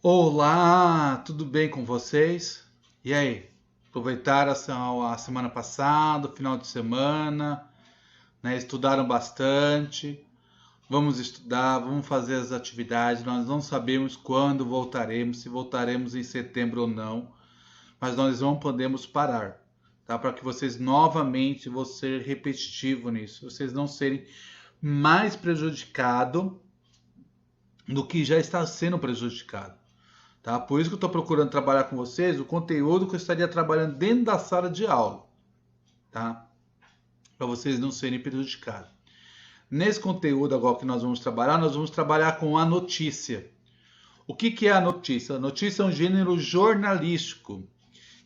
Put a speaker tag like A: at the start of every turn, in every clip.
A: Olá, tudo bem com vocês? E aí, aproveitaram a semana passada, o final de semana, né? Estudaram bastante? Vamos estudar, vamos fazer as atividades. Nós não sabemos quando voltaremos, se voltaremos em setembro ou não, mas nós não podemos parar, tá? Para que vocês novamente vão ser repetitivo nisso, vocês não serem mais prejudicados do que já está sendo prejudicado. Tá? Por isso que eu estou procurando trabalhar com vocês o conteúdo que eu estaria trabalhando dentro da sala de aula, tá? Para vocês não serem prejudicados. Nesse conteúdo agora que nós vamos trabalhar com a notícia. O que é a notícia? A notícia é um gênero jornalístico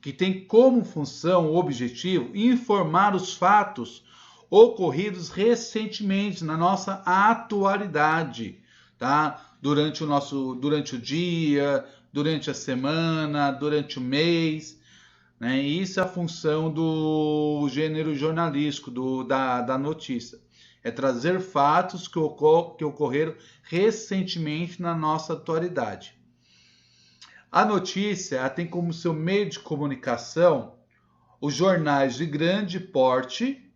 A: que tem como função, objetivo, informar os fatos ocorridos recentemente na nossa atualidade, tá? Durante o dia, durante a semana, durante o mês, né? Isso é a função do gênero jornalístico, da notícia. É trazer fatos que ocorreram recentemente na nossa atualidade. A notícia tem como seu meio de comunicação os jornais de grande porte,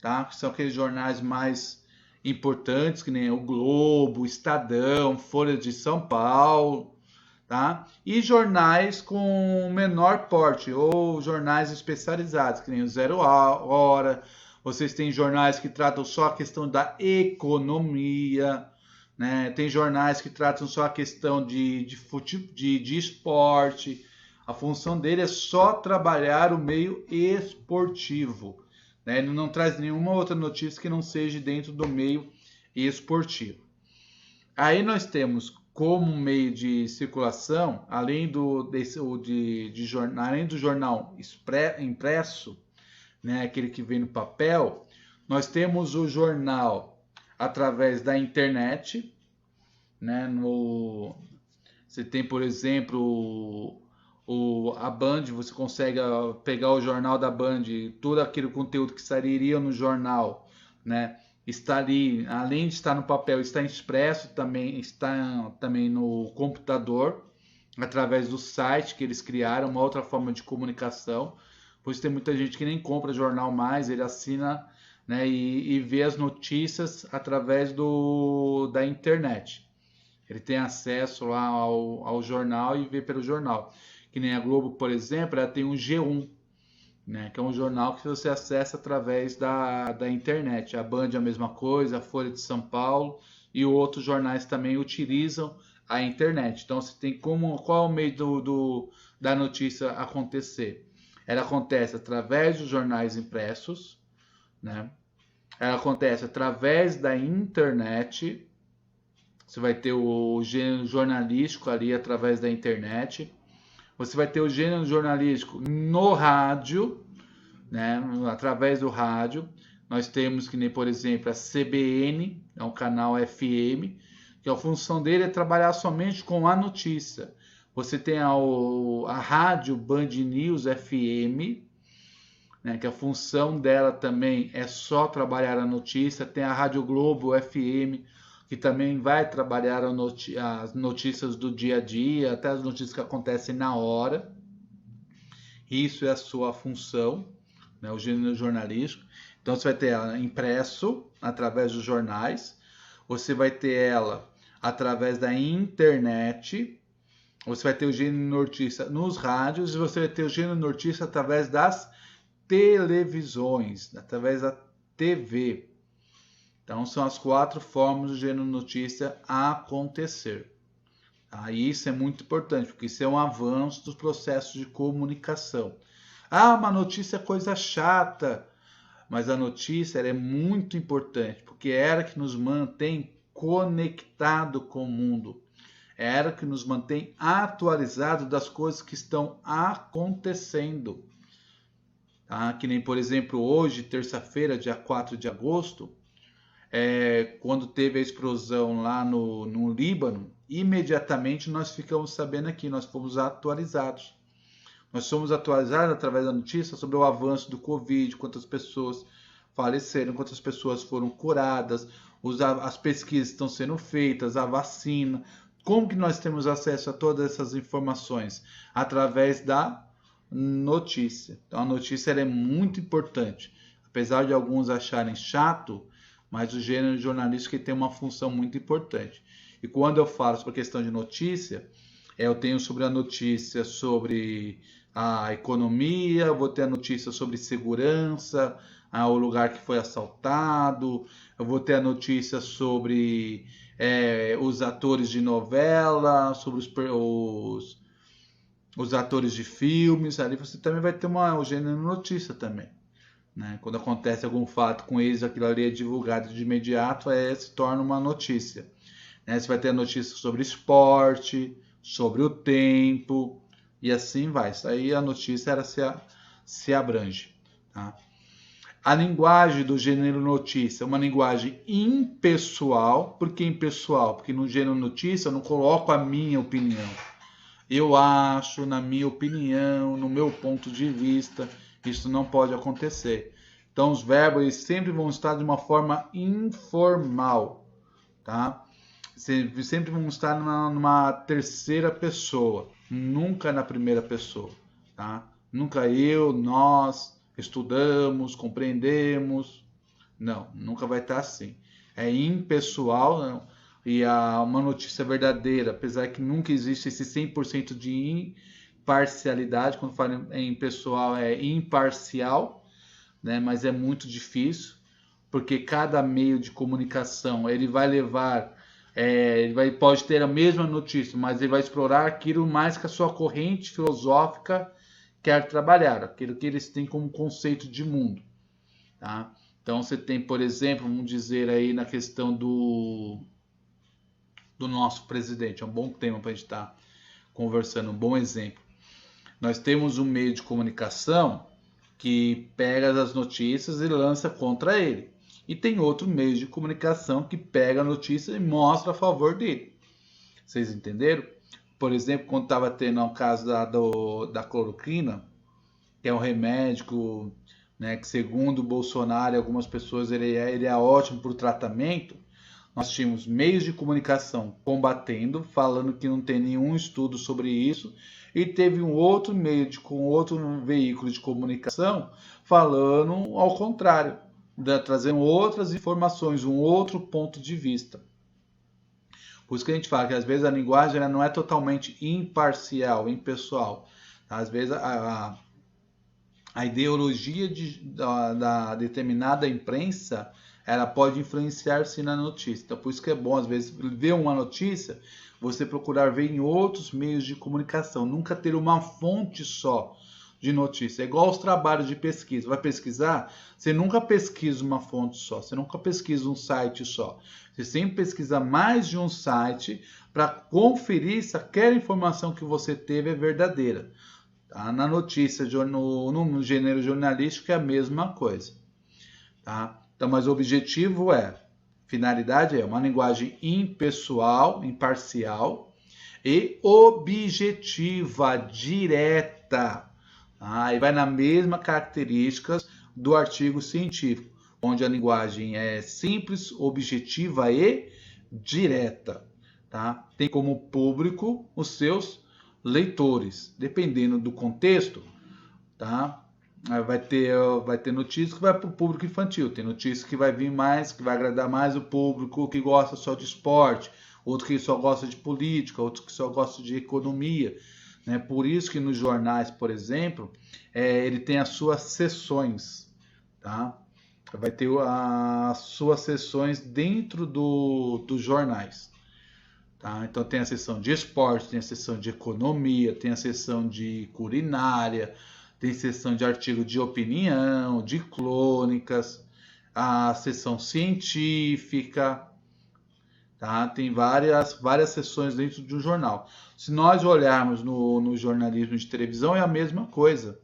A: tá? Que são aqueles jornais mais importantes, que nem o Globo, o Estadão, Folha de São Paulo, tá? E jornais com menor porte, ou jornais especializados, que nem o Zero Hora. Vocês têm jornais que tratam só a questão da economia, né? Tem jornais que tratam só a questão de esporte. A função dele é só trabalhar o meio esportivo, né? Ele não traz nenhuma outra notícia que não seja dentro do meio esportivo. Aí nós temos como meio de circulação, além além do jornal impresso, né, aquele que vem no papel, nós temos o jornal através da internet, né? Você tem, por exemplo, a Band, você consegue pegar o jornal da Band, todo aquele conteúdo que sairia no jornal, né? Está ali, além de estar no papel, está impresso também, está também no computador, através do site que eles criaram, uma outra forma de comunicação. Pois tem muita gente que nem compra jornal mais, ele assina, né, e vê as notícias através da internet. Ele tem acesso lá ao jornal e vê pelo jornal. Que nem a Globo, por exemplo, ela tem um G1, né, que é um jornal que você acessa através da internet. A Band é a mesma coisa, a Folha de São Paulo e outros jornais também utilizam a internet. Então você tem qual é o meio da notícia acontecer? Ela acontece através dos jornais impressos, né? Ela acontece através da internet. Você vai ter o gênero jornalístico ali através da internet. Você vai ter o gênero jornalístico no rádio, né? Através do rádio. Nós temos que nem, por exemplo, a CBN, é um canal FM, que a função dele é trabalhar somente com a notícia. Você tem a rádio Band News FM, né, que a função dela também é só trabalhar a notícia. Tem a Rádio Globo FM, que também vai trabalhar as notícias do dia a dia, até as notícias que acontecem na hora. Isso é a sua função, né, o gênero jornalístico. Então você vai ter ela impresso através dos jornais, você vai ter ela através da internet, você vai ter o gênero notícia nos rádios e você vai ter o gênero notícia através das televisões, através da TV. Então são as 4 formas do gênero notícia acontecer. Isso é muito importante, porque isso é um avanço dos processos de comunicação. Uma notícia é coisa chata, mas a notícia é muito importante, porque é ela que nos mantém conectado com o mundo. É ela que nos mantém atualizado das coisas que estão acontecendo. Que nem, por exemplo, hoje, terça-feira, dia 4 de agosto, quando teve a explosão lá no Líbano, imediatamente nós ficamos sabendo aqui, nós fomos atualizados. Nós somos atualizados através da notícia sobre o avanço do Covid, quantas pessoas faleceram, quantas pessoas foram curadas, as pesquisas estão sendo feitas, a vacina, Como que nós temos acesso a todas essas informações? Através da notícia. Então a notícia ela é muito importante. Apesar de alguns acharem chato, mas o gênero jornalístico tem uma função muito importante. E quando eu falo sobre a questão de notícia, eu tenho sobre a notícia sobre a economia, eu vou ter a notícia sobre segurança, o lugar que foi assaltado, eu vou ter a notícia sobre os atores de novela, sobre os atores de filmes. Ali você também vai ter o gênero notícia também. Né? Quando acontece algum fato com eles, aquilo ali é divulgado de imediato, se torna uma notícia. Né? Você vai ter a notícia sobre esporte, sobre o tempo, e assim vai. Isso aí a notícia se abrange. Tá? A linguagem do gênero notícia é uma linguagem impessoal. Por que impessoal? Porque no gênero notícia eu não coloco a minha opinião. Eu acho, na minha opinião, no meu ponto de vista, isso não pode acontecer. Então os verbos eles sempre vão estar de uma forma informal, tá? Sempre vão estar numa terceira pessoa, nunca na primeira pessoa, tá? Nunca eu, nós, estudamos, compreendemos. Não, nunca vai estar assim. É impessoal, não. E uma notícia verdadeira, apesar que nunca existe esse 100% de imparcialidade, quando fala em pessoal é imparcial, né? Mas é muito difícil, porque cada meio de comunicação ele vai levar, pode ter a mesma notícia, mas ele vai explorar aquilo mais que a sua corrente filosófica quer trabalhar, aquilo que eles têm como conceito de mundo. Tá? Então você tem, por exemplo, vamos dizer aí na questão do nosso presidente, é um bom tema para a gente estar conversando, um bom exemplo. Nós temos um meio de comunicação que pega as notícias e lança contra ele. E tem outro meio de comunicação que pega a notícia e mostra a favor dele. Vocês entenderam? Por exemplo, quando estava tendo o caso da cloroquina, que é um remédio, né, que segundo o Bolsonaro e algumas pessoas ele é ótimo para o tratamento. Nós tínhamos meios de comunicação combatendo, falando que não tem nenhum estudo sobre isso, e teve um outro com outro veículo de comunicação falando ao contrário, trazendo outras informações, um outro ponto de vista. Por isso que a gente fala que às vezes a linguagem ela não é totalmente imparcial, impessoal. Às vezes a ideologia da determinada imprensa ela pode influenciar sim na notícia. Então, por isso que é bom, às vezes, ver uma notícia, você procurar ver em outros meios de comunicação. Nunca ter uma fonte só de notícia. É igual aos trabalhos de pesquisa. Vai pesquisar? Você nunca pesquisa uma fonte só. Você nunca pesquisa um site só. Você sempre pesquisa mais de um site para conferir se aquela informação que você teve é verdadeira. Tá? Na notícia, no gênero jornalístico, é a mesma coisa. Tá? Então, mas o objetivo finalidade é uma linguagem impessoal, imparcial e objetiva, direta. Tá? E vai na mesma características do artigo científico, onde a linguagem é simples, objetiva e direta. Tá? Tem como público os seus leitores, dependendo do contexto, tá? Vai ter notícia que vai para o público infantil, tem notícia que vai vir mais, que vai agradar mais o público que gosta só de esporte, outro que só gosta de política, outro que só gosta de economia, né? Por isso que nos jornais, por exemplo, ele tem as suas seções, tá? Vai ter as suas seções dentro dos jornais. Tá? Então tem a seção de esporte, tem a seção de economia, tem a seção de culinária, tem seção de artigo de opinião, de crônicas, a seção científica, tá? Tem várias seções dentro de um jornal. Se nós olharmos no jornalismo de televisão, é a mesma coisa.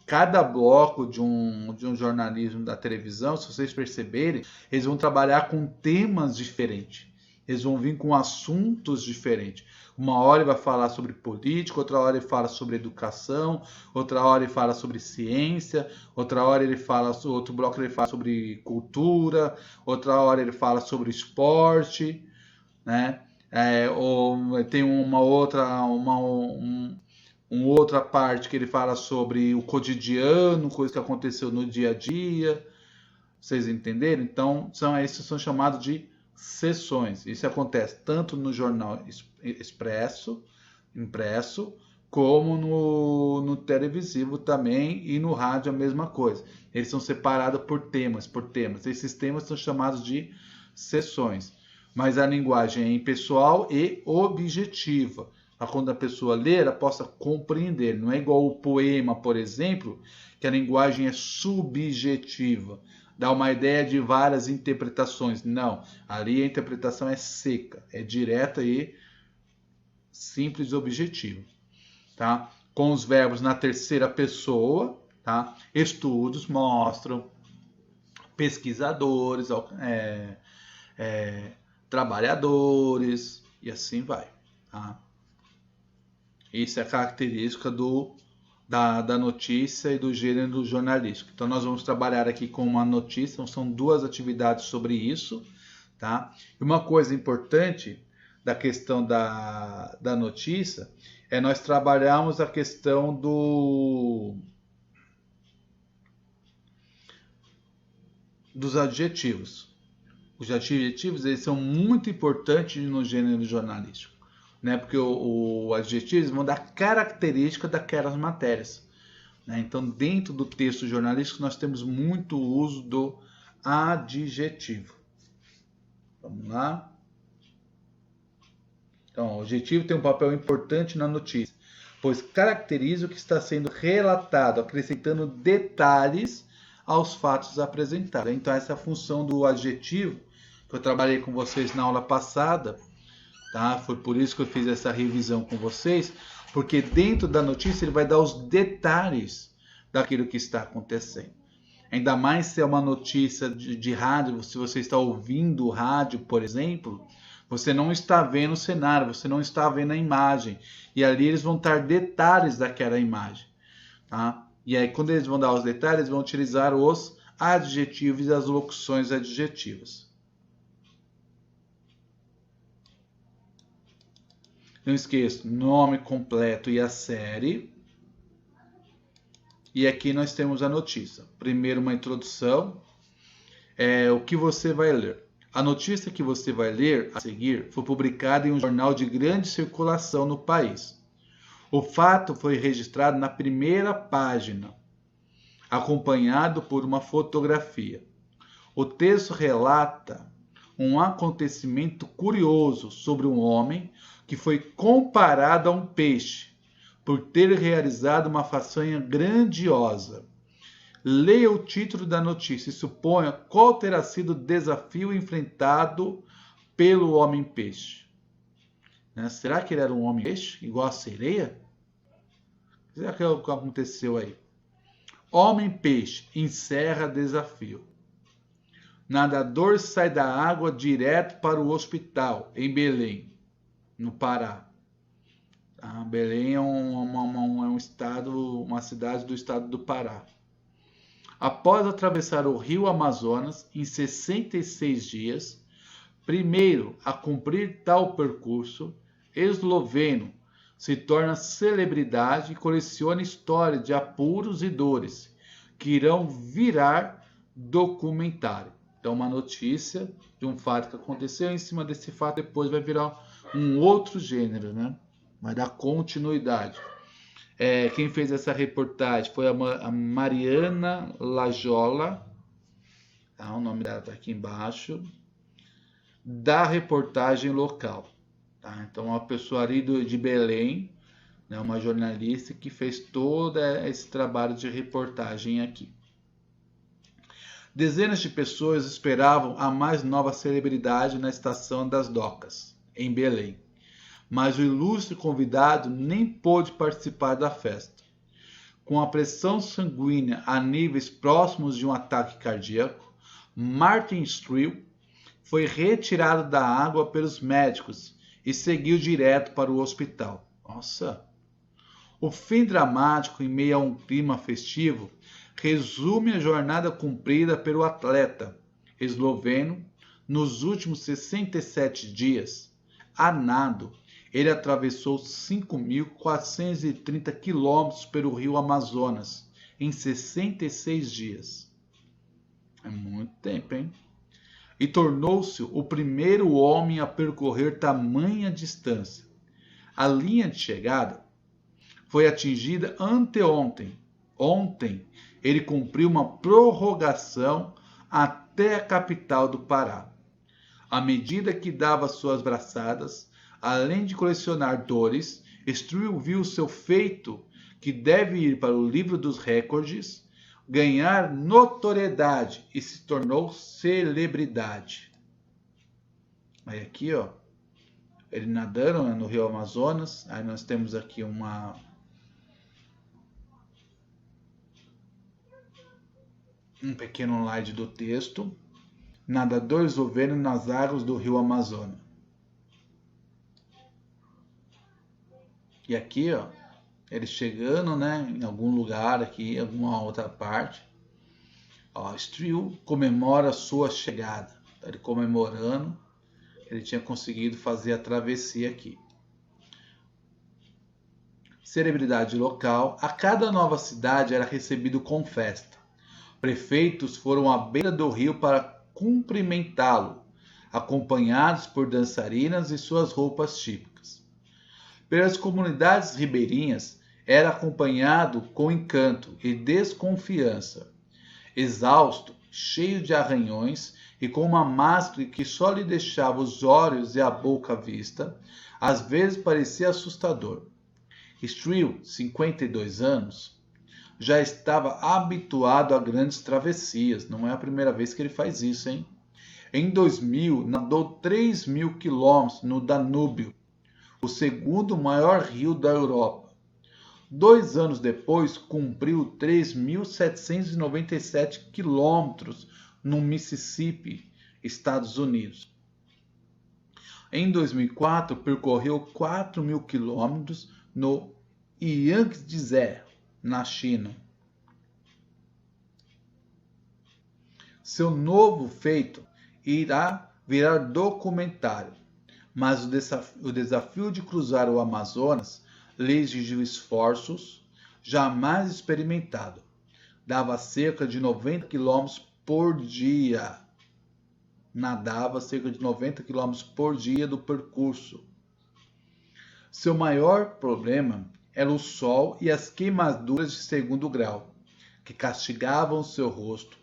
A: Cada bloco de um jornalismo da televisão, se vocês perceberem, eles vão trabalhar com temas diferentes. Eles vão vir com assuntos diferentes. Uma hora ele vai falar sobre política, outra hora ele fala sobre educação, outra hora ele fala sobre ciência, outra hora outro bloco ele fala sobre cultura, outra hora ele fala sobre esporte, né? Ou tem uma outra parte que ele fala sobre o cotidiano, coisa que aconteceu no dia a dia. Vocês entenderam? Então, esses são chamados de sessões. Isso acontece tanto no jornal impresso, como no televisivo também, e no rádio a mesma coisa. Eles são separados por temas. Esses temas são chamados de sessões. Mas a linguagem é impessoal e objetiva. Para quando a pessoa ler, ela possa compreender. Não é igual o poema, por exemplo, que a linguagem é subjetiva. Dá uma ideia de várias interpretações. Não, ali a interpretação é seca, é direta e simples e objetiva. Tá? Com os verbos na terceira pessoa, tá? Estudos mostram, pesquisadores, trabalhadores, e assim vai. Tá? Isso é a característica da notícia e do gênero jornalístico. Então nós vamos trabalhar aqui com uma notícia, então são 2 atividades sobre isso, tá? E uma coisa importante da questão da notícia é nós trabalharmos a questão dos adjetivos. Os adjetivos, eles são muito importantes no gênero jornalístico, né? Porque os adjetivos vão dar característica daquelas matérias, né? Então, dentro do texto jornalístico, nós temos muito uso do adjetivo. Vamos lá? Então, o adjetivo tem um papel importante na notícia, pois caracteriza o que está sendo relatado, acrescentando detalhes aos fatos apresentados. Então, essa é a função do adjetivo, que eu trabalhei com vocês na aula passada, tá? Foi por isso que eu fiz essa revisão com vocês, porque dentro da notícia ele vai dar os detalhes daquilo que está acontecendo. Ainda mais se é uma notícia de rádio, se você está ouvindo rádio, por exemplo, você não está vendo o cenário, você não está vendo a imagem. E ali eles vão dar detalhes daquela imagem. Tá? E aí, quando eles vão dar os detalhes, eles vão utilizar os adjetivos e as locuções adjetivas. Não esqueça, nome completo e a série. E aqui nós temos a notícia. Primeiro, uma introdução. O que você vai ler. A notícia que você vai ler a seguir foi publicada em um jornal de grande circulação no país. O fato foi registrado na primeira página, acompanhado por uma fotografia. O texto relata um acontecimento curioso sobre um homem que foi comparado a um peixe por ter realizado uma façanha grandiosa. Leia o título da notícia e suponha qual terá sido o desafio enfrentado pelo homem-peixe. Né? Será que ele era um homem-peixe, igual a sereia? Será que é o que aconteceu aí? Homem-peixe encerra desafio. Nadador sai da água direto para o hospital, em Belém, no Pará. Belém é um estado, uma cidade do estado do Pará. Após atravessar o rio Amazonas em 66 dias, primeiro a cumprir tal percurso, esloveno se torna celebridade e coleciona histórias de apuros e dores que irão virar documentário. Então, uma notícia de um fato que aconteceu, em cima desse fato depois vai virar um outro gênero, né? Vai dar continuidade. Quem fez essa reportagem foi a Mariana Lajola, tá? O nome dela está aqui embaixo, da reportagem local. Tá? Então, uma pessoa ali de Belém, né? Uma jornalista que fez todo esse trabalho de reportagem aqui. Dezenas de pessoas esperavam a mais nova celebridade na estação das docas, em Belém. Mas o ilustre convidado nem pôde participar da festa. Com a pressão sanguínea a níveis próximos de um ataque cardíaco, Martin Strehl foi retirado da água pelos médicos e seguiu direto para o hospital. Nossa! O fim dramático em meio a um clima festivo resume a jornada cumprida pelo atleta esloveno nos últimos 67 dias, A nado, ele atravessou 5.430 quilômetros pelo rio Amazonas em 66 dias. É muito tempo, hein? E tornou-se o primeiro homem a percorrer tamanha distância. A linha de chegada foi atingida anteontem. Ontem, ele cumpriu uma prorrogação até a capital do Pará. À medida que dava suas braçadas, além de colecionar dores, Struve viu seu feito, que deve ir para o livro dos recordes, ganhar notoriedade e se tornou celebridade. Aí aqui, ó, ele nadando, né, no rio Amazonas. Aí nós temos aqui um pequeno slide do texto. Nadador esloveno nas águas do rio Amazonas. E aqui, ó, ele chegando, né, em algum lugar aqui, em alguma outra parte. Ó, Struve comemora a sua chegada. Tá ele comemorando, ele tinha conseguido fazer a travessia aqui. Celebridade local. A cada nova cidade era recebido com festa. Prefeitos foram à beira do rio para cumprimentá-lo, acompanhados por dançarinas e suas roupas típicas. Pelas comunidades ribeirinhas, era acompanhado com encanto e desconfiança. Exausto, cheio de arranhões e com uma máscara que só lhe deixava os olhos e a boca à vista, às vezes parecia assustador. Struve, 52 anos, já estava habituado a grandes travessias. Não é a primeira vez que ele faz isso, hein? Em 2000, nadou 3.000 quilômetros no Danúbio, o segundo maior rio da Europa. 2 anos depois, cumpriu 3.797 quilômetros no Mississippi, Estados Unidos. Em 2004, percorreu 4.000 quilômetros no Yangtze, na China. Seu novo feito irá virar documentário, mas o desafio de cruzar o Amazonas lhe exigiu esforços jamais experimentados. Dava cerca de 90 km por dia. Nadava cerca de 90 km por dia do percurso. Seu maior problema era o sol e as queimaduras de 2º grau, que castigavam seu rosto.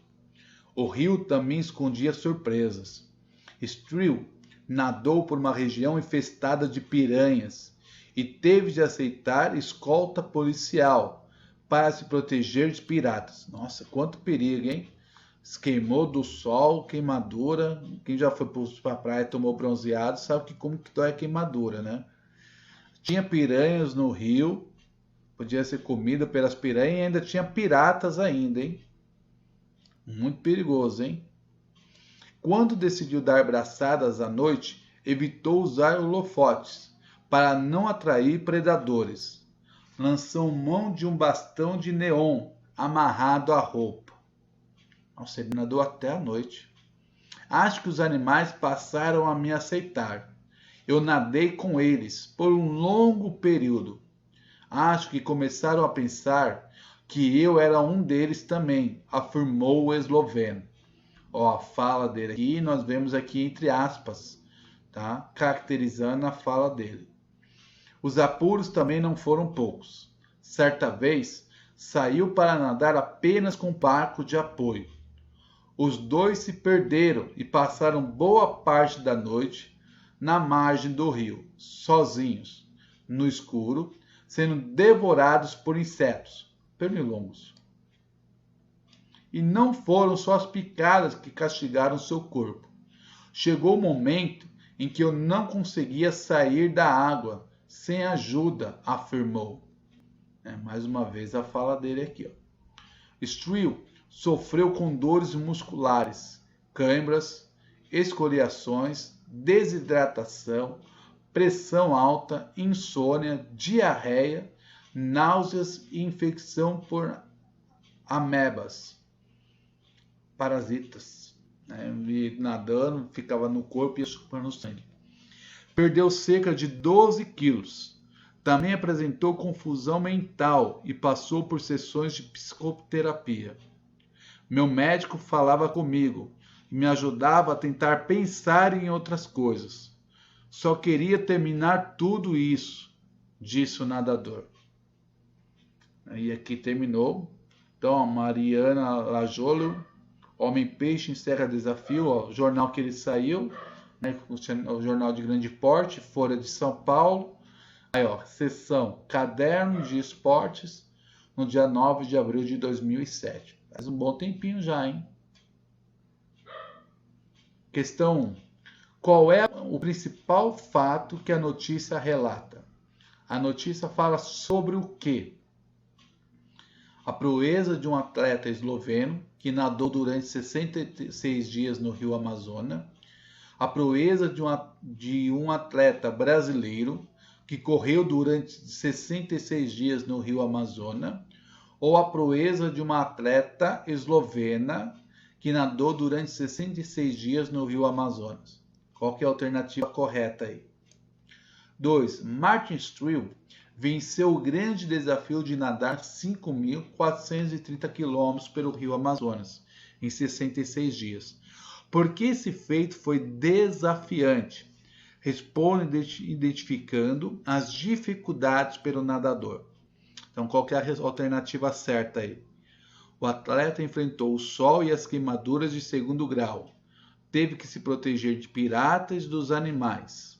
A: O rio também escondia surpresas. Struve nadou por uma região infestada de piranhas e teve de aceitar escolta policial para se proteger de piratas. Nossa, quanto perigo, hein? Se queimou do sol, queimadura. Quem já foi para a praia e tomou bronzeado sabe como que dói a queimadura, né? Tinha piranhas no rio, podia ser comida pelas piranhas e ainda tinha piratas ainda, hein? Muito perigoso, hein? Quando decidiu dar braçadas à noite, evitou usar holofotes para não atrair predadores. Lançou mão de um bastão de neon amarrado à roupa. Nossa, ele nadou até a noite. Acho que os animais passaram a me aceitar. Eu nadei com eles por um longo período. Acho que começaram a pensar que eu era um deles também, afirmou o esloveno. Ó, a fala dele aqui, nós vemos aqui entre aspas, tá? Caracterizando a fala dele. Os apuros também não foram poucos. Certa vez, saiu para nadar apenas com barco de apoio. Os dois se perderam e passaram boa parte da noite na margem do rio, sozinhos, no escuro, sendo devorados por insetos, pernilongos. E não foram só as picadas que castigaram seu corpo. Chegou o momento em que eu não conseguia sair da água sem ajuda, afirmou. Mais uma vez a fala dele aqui. Ó. Struve sofreu com dores musculares, câimbras, escoriações, desidratação, pressão alta, insônia, diarreia, náuseas e infecção por amebas, parasitas. E nadando, ficava no corpo e ia chupando sangue. Perdeu cerca de 12 quilos. Também apresentou confusão mental e passou por sessões de psicoterapia. Meu médico falava comigo e me ajudava a tentar pensar em outras coisas. Só queria terminar tudo isso, disse o nadador. E aqui terminou. Então, a Mariana Lajolo, Homem Peixe encerra desafio, ó, o jornal que ele saiu, né, o jornal de grande porte, Folha de São Paulo. Aí, ó, seção Caderno de Esportes, no dia 9 de abril de 2007. Faz um bom tempinho já, hein? Questão 1. Qual é o principal fato que a notícia relata? A notícia fala sobre o quê? A proeza de um atleta esloveno que nadou durante 66 dias no Rio Amazonas. A proeza de um atleta brasileiro que correu durante 66 dias no Rio Amazonas. Ou a proeza de uma atleta eslovena que nadou durante 66 dias no Rio Amazonas. Qual que é a alternativa correta aí? 2. Martin Strill venceu o grande desafio de nadar 5.430 km pelo Rio Amazonas em 66 dias. Por que esse feito foi desafiante? Responde identificando as dificuldades pelo nadador. Então, qual que é a alternativa certa aí? O atleta enfrentou o sol e as queimaduras de 2º grau. Teve que se proteger de piratas e dos animais.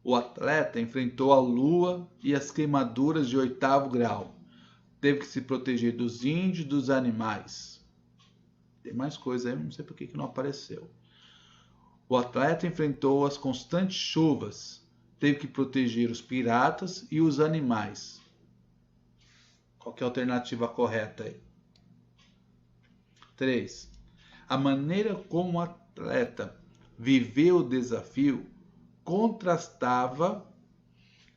A: O atleta enfrentou a lua e as queimaduras de 8º grau. Teve que se proteger dos índios e dos animais. Tem mais coisa aí, não sei por que não apareceu. O atleta enfrentou as constantes chuvas. Teve que proteger os piratas e os animais. Qual que é a alternativa correta aí? 3. A maneira como o atleta viveu o desafio contrastava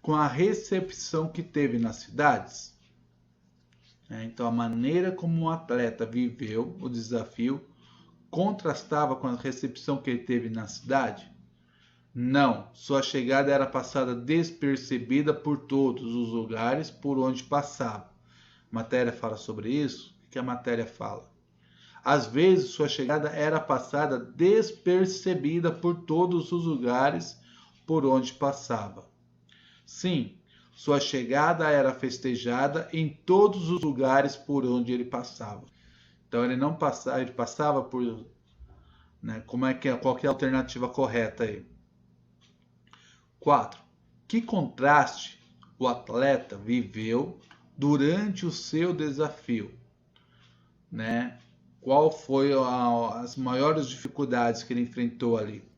A: com a recepção que teve nas cidades. Então, a maneira como o atleta viveu o desafio contrastava com a recepção que ele teve na cidade? Não, sua chegada era passada despercebida por todos os lugares por onde passava. A matéria fala sobre isso? O que a matéria fala? Às vezes, sua chegada era passada despercebida por todos os lugares por onde passava. Sim, sua chegada era festejada em todos os lugares por onde ele passava. Então, ele não passava, ele passava por... Né, qual que é a alternativa correta aí? 4. Que contraste o atleta viveu durante o seu desafio? Né? Qual foi as maiores dificuldades que ele enfrentou ali?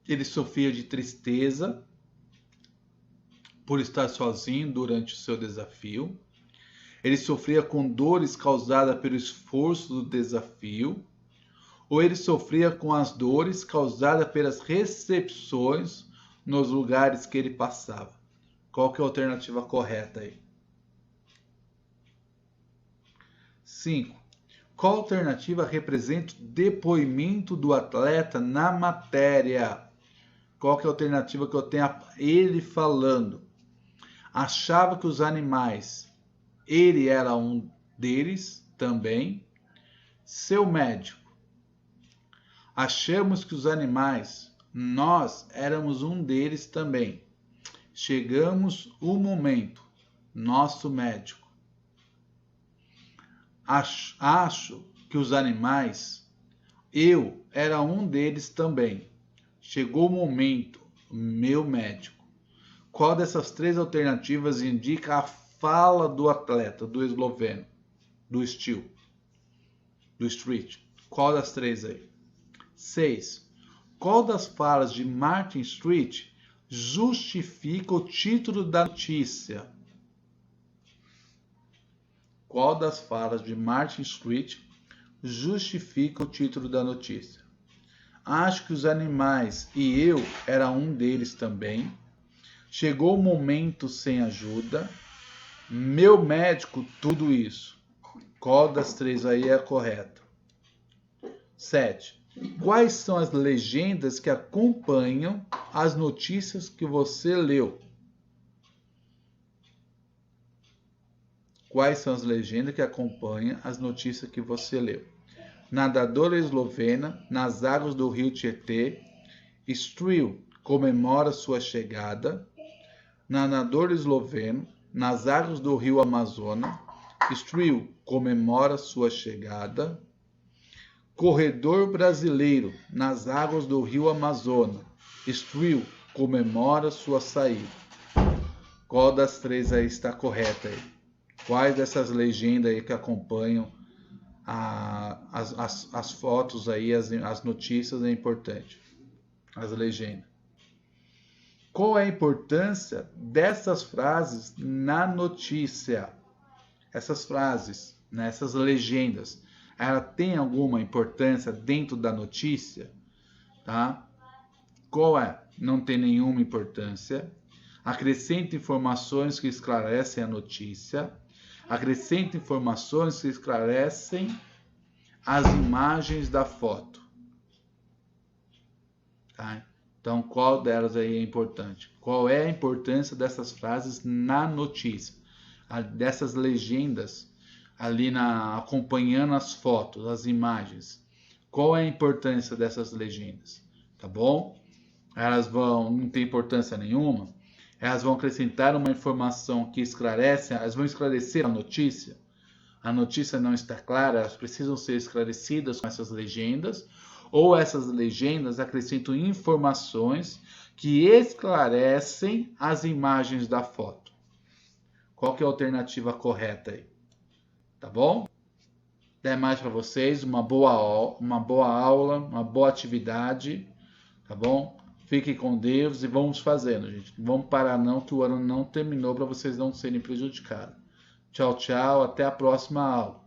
A: Ele sofria de tristeza por estar sozinho durante o seu desafio. Ele sofria com dores causadas pelo esforço do desafio. Ou ele sofria com as dores causadas pelas recepções nos lugares que ele passava. Qual que é a alternativa correta aí? 5. Qual alternativa representa o depoimento do atleta na matéria? Qual que é a alternativa que eu tenho ele falando? Achava que os animais, ele era um deles também. Seu médico. Achamos que os animais, nós éramos um deles também. Chegamos o momento, nosso médico. Acho que os animais, eu era um deles também. Chegou o momento, meu médico. Qual dessas 3 alternativas indica a fala do atleta, do esloveno, do Street? Qual das 3 aí? 6. Qual das falas de Martin Street justifica o título da notícia? Qual das falas de Martin Street justifica o título da notícia? Acho que os animais e eu era um deles também. Chegou o momento sem ajuda. Meu médico, tudo isso. Qual das 3 aí é a correta? 7. Quais são as legendas que acompanham as notícias que você leu? Quais são as legendas que acompanham as notícias que você leu? Nadadora eslovena nas águas do rio Tietê. Stril comemora sua chegada. Nadador esloveno nas águas do rio Amazonas. Stril comemora sua chegada. Corredor brasileiro nas águas do rio Amazonas. Stril comemora sua saída. Qual das três aí está correta aí? Quais dessas legendas aí que acompanham as fotos aí, as notícias é importante? As legendas. Qual é a importância dessas frases na notícia? Essas frases, né, essas legendas, ela tem alguma importância dentro da notícia? Tá? Qual é? Não tem nenhuma importância. Acrescenta informações que esclarecem a notícia. Acrescenta informações que esclarecem as imagens da foto. Tá? Então, qual delas aí é importante? Qual é a importância dessas frases na notícia? Dessas legendas ali acompanhando as fotos, as imagens. Qual é a importância dessas legendas? Tá bom? Elas não tem importância nenhuma. Elas vão acrescentar uma informação que esclarece, elas vão esclarecer a notícia. A notícia não está clara, elas precisam ser esclarecidas com essas legendas, ou essas legendas acrescentam informações que esclarecem as imagens da foto. Qual que é a alternativa correta aí? Tá bom? Até mais para vocês, uma boa aula, uma boa atividade, tá bom? Fiquem com Deus e vamos fazendo, gente. Não vamos parar não, que o ano não terminou para vocês não serem prejudicados. Tchau, tchau, até a próxima aula.